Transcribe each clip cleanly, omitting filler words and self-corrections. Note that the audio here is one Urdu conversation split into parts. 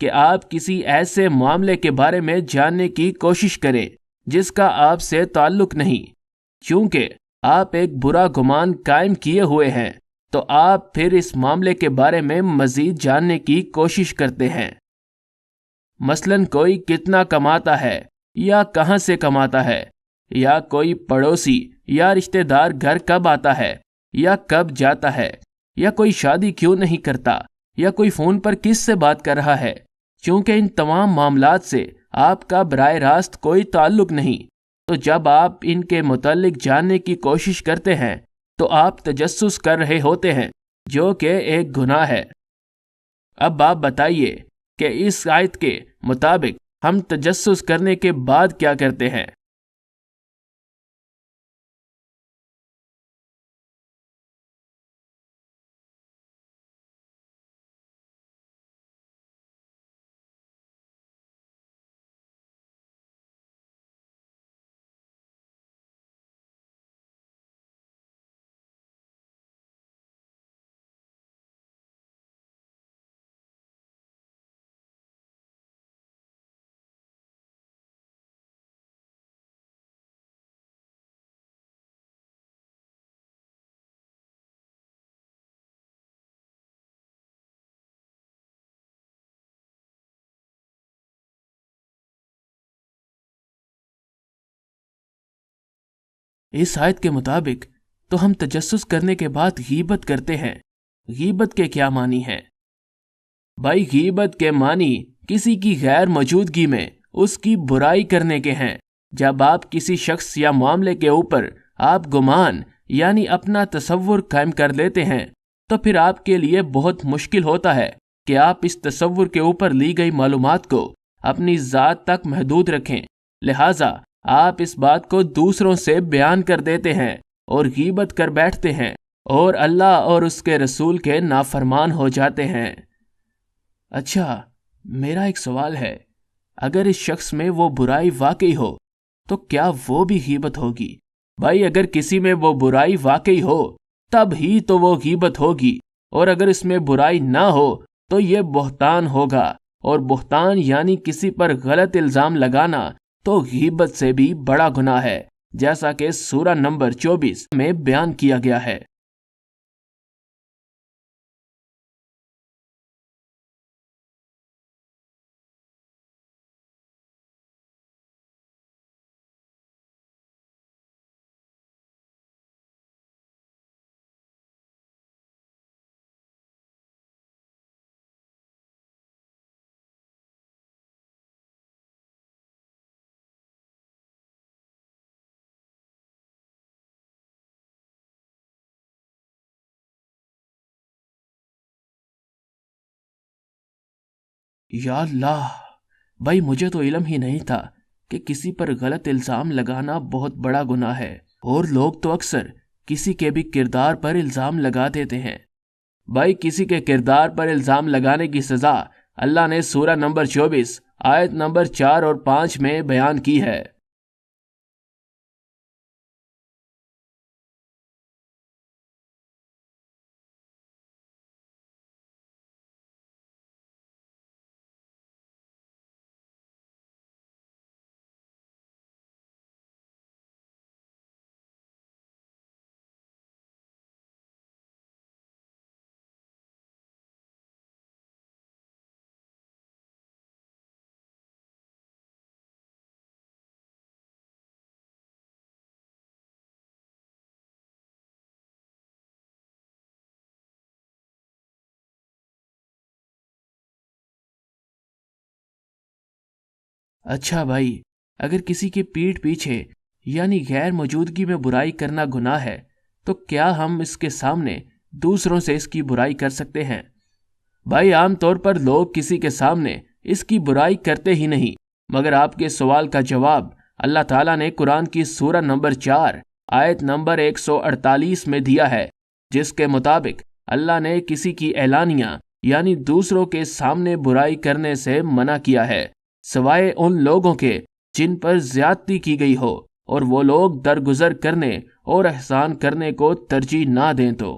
کہ آپ کسی ایسے معاملے کے بارے میں جاننے کی کوشش کریں جس کا آپ سے تعلق نہیں، چونکہ آپ ایک برا گمان قائم کیے ہوئے ہیں تو آپ پھر اس معاملے کے بارے میں مزید جاننے کی کوشش کرتے ہیں۔ مثلاً کوئی کتنا کماتا ہے یا کہاں سے کماتا ہے، یا کوئی پڑوسی یا رشتہ دار گھر کب آتا ہے یا کب جاتا ہے، یا کوئی شادی کیوں نہیں کرتا، یا کوئی فون پر کس سے بات کر رہا ہے۔ چونکہ ان تمام معاملات سے آپ کا براہ راست کوئی تعلق نہیں، تو جب آپ ان کے متعلق جاننے کی کوشش کرتے ہیں تو آپ تجسس کر رہے ہوتے ہیں، جو کہ ایک گناہ ہے۔ اب آپ بتائیے کہ اس آیت کے مطابق ہم تجسس کرنے کے بعد کیا کرتے ہیں؟ اس آیت کے مطابق تو ہم تجسس کرنے کے بعد غیبت کرتے ہیں۔ غیبت کے کیا معنی ہیں؟ بھائی، غیبت کے معنی کسی کی غیر موجودگی میں اس کی برائی کرنے کے ہیں۔ جب آپ کسی شخص یا معاملے کے اوپر آپ گمان یعنی اپنا تصور قائم کر لیتے ہیں تو پھر آپ کے لیے بہت مشکل ہوتا ہے کہ آپ اس تصور کے اوپر لی گئی معلومات کو اپنی ذات تک محدود رکھیں۔ لہٰذا آپ اس بات کو دوسروں سے بیان کر دیتے ہیں اور غیبت کر بیٹھتے ہیں اور اللہ اور اس کے رسول کے نافرمان ہو جاتے ہیں۔ اچھا، میرا ایک سوال ہے، اگر اس شخص میں وہ برائی واقعی ہو تو کیا وہ بھی غیبت ہوگی؟ بھائی، اگر کسی میں وہ برائی واقعی ہو تب ہی تو وہ غیبت ہوگی، اور اگر اس میں برائی نہ ہو تو یہ بہتان ہوگا، اور بہتان یعنی کسی پر غلط الزام لگانا تو غیبت سے بھی بڑا گناہ ہے، جیسا کہ سورہ نمبر 24 میں بیان کیا گیا ہے۔ یا اللہ، بھائی مجھے تو علم ہی نہیں تھا کہ کسی پر غلط الزام لگانا بہت بڑا گناہ ہے، اور لوگ تو اکثر کسی کے بھی کردار پر الزام لگا دیتے ہیں۔ بھائی، کسی کے کردار پر الزام لگانے کی سزا اللہ نے سورہ نمبر 24 آیت نمبر 4 اور 5 میں بیان کی ہے۔ اچھا بھائی، اگر کسی کے پیٹھ پیچھے یعنی غیر موجودگی میں برائی کرنا گناہ ہے تو کیا ہم اس کے سامنے دوسروں سے اس کی برائی کر سکتے ہیں؟ بھائی، عام طور پر لوگ کسی کے سامنے اس کی برائی کرتے ہی نہیں، مگر آپ کے سوال کا جواب اللہ تعالیٰ نے قرآن کی سورہ نمبر 4 آیت نمبر 148 میں دیا ہے، جس کے مطابق اللہ نے کسی کی اعلانیہ یعنی دوسروں کے سامنے برائی کرنے سے منع کیا ہے، سوائے ان لوگوں کے جن پر زیادتی کی گئی ہو اور وہ لوگ درگزر کرنے اور احسان کرنے کو ترجیح نہ دیں تو۔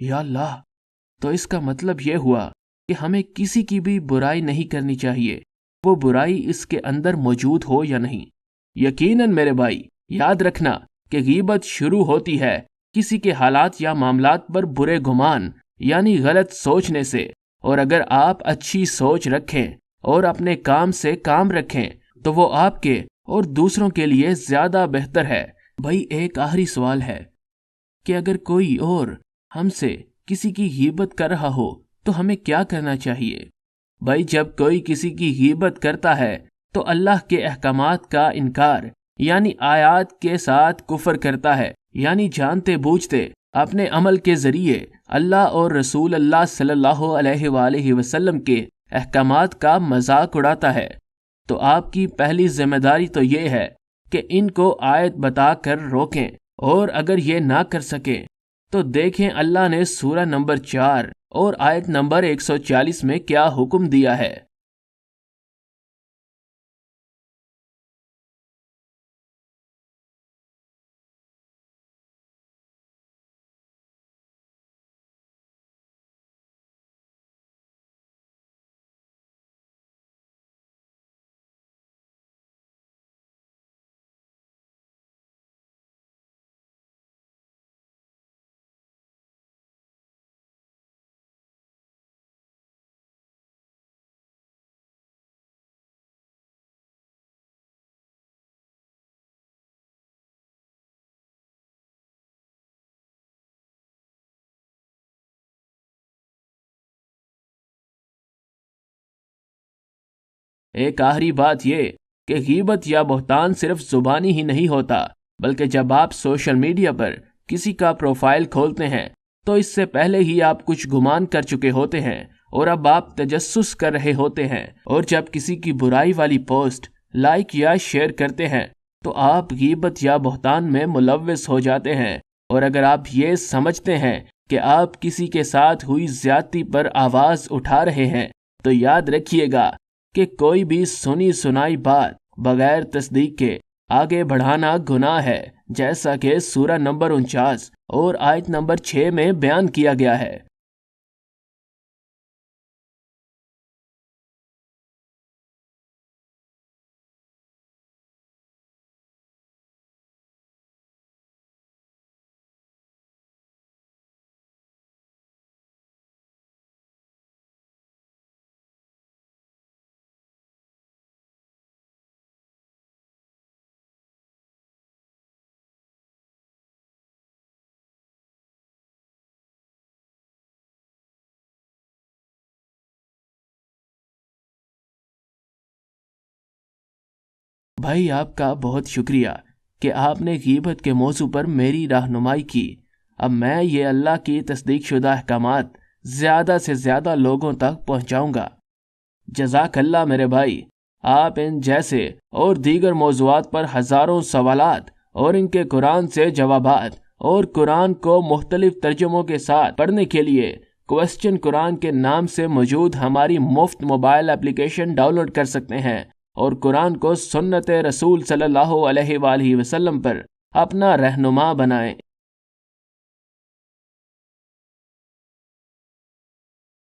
یا اللہ، تو اس کا مطلب یہ ہوا کہ ہمیں کسی کی بھی برائی نہیں کرنی چاہیے، وہ برائی اس کے اندر موجود ہو یا نہیں۔ یقیناً میرے بھائی، یاد رکھنا کہ غیبت شروع ہوتی ہے کسی کے حالات یا معاملات پر برے گمان یعنی غلط سوچنے سے، اور اگر آپ اچھی سوچ رکھیں اور اپنے کام سے کام رکھیں تو وہ آپ کے اور دوسروں کے لیے زیادہ بہتر ہے۔ بھائی ایک آخری سوال ہے کہ اگر کوئی اور ہم سے کسی کی غیبت کر رہا ہو تو ہمیں کیا کرنا چاہیے؟ بھائی جب کوئی کسی کی غیبت کرتا ہے تو اللہ کے احکامات کا انکار یعنی آیات کے ساتھ کفر کرتا ہے، یعنی جانتے بوجھتے اپنے عمل کے ذریعے اللہ اور رسول اللہ صلی اللہ علیہ وآلہ وسلم کے احکامات کا مذاق اڑاتا ہے۔ تو آپ کی پہلی ذمہ داری تو یہ ہے کہ ان کو آیت بتا کر روکیں، اور اگر یہ نہ کر سکیں تو دیکھیں اللہ نے سورہ نمبر 4 اور آیت نمبر 140 میں کیا حکم دیا ہے۔ ایک آخری بات یہ کہ غیبت یا بہتان صرف زبانی ہی نہیں ہوتا، بلکہ جب آپ سوشل میڈیا پر کسی کا پروفائل کھولتے ہیں تو اس سے پہلے ہی آپ کچھ گمان کر چکے ہوتے ہیں، اور اب آپ تجسس کر رہے ہوتے ہیں، اور جب کسی کی برائی والی پوسٹ لائک یا شیئر کرتے ہیں تو آپ غیبت یا بہتان میں ملوث ہو جاتے ہیں۔ اور اگر آپ یہ سمجھتے ہیں کہ آپ کسی کے ساتھ ہوئی زیادتی پر آواز اٹھا رہے ہیں تو یاد رکھیے گا کہ کوئی بھی سنی سنائی بات بغیر تصدیق کے آگے بڑھانا گناہ ہے، جیسا کہ سورہ نمبر 49 اور آیت نمبر 6 میں بیان کیا گیا ہے۔ بھائی آپ کا بہت شکریہ کہ آپ نے غیبت کے موضوع پر میری رہنمائی کی۔ اب میں یہ اللہ کی تصدیق شدہ احکامات زیادہ سے زیادہ لوگوں تک پہنچاؤں گا۔ جزاک اللہ میرے بھائی، آپ ان جیسے اور دیگر موضوعات پر ہزاروں سوالات اور ان کے قرآن سے جوابات اور قرآن کو مختلف ترجموں کے ساتھ پڑھنے کے لیے کوسچن قرآن کے نام سے موجود ہماری مفت موبائل اپلیکیشن ڈاؤن لوڈ کر سکتے ہیں، اور قرآن کو سنت رسول صلی اللہ علیہ وآلہ وسلم پر اپنا رہنما بنائیں۔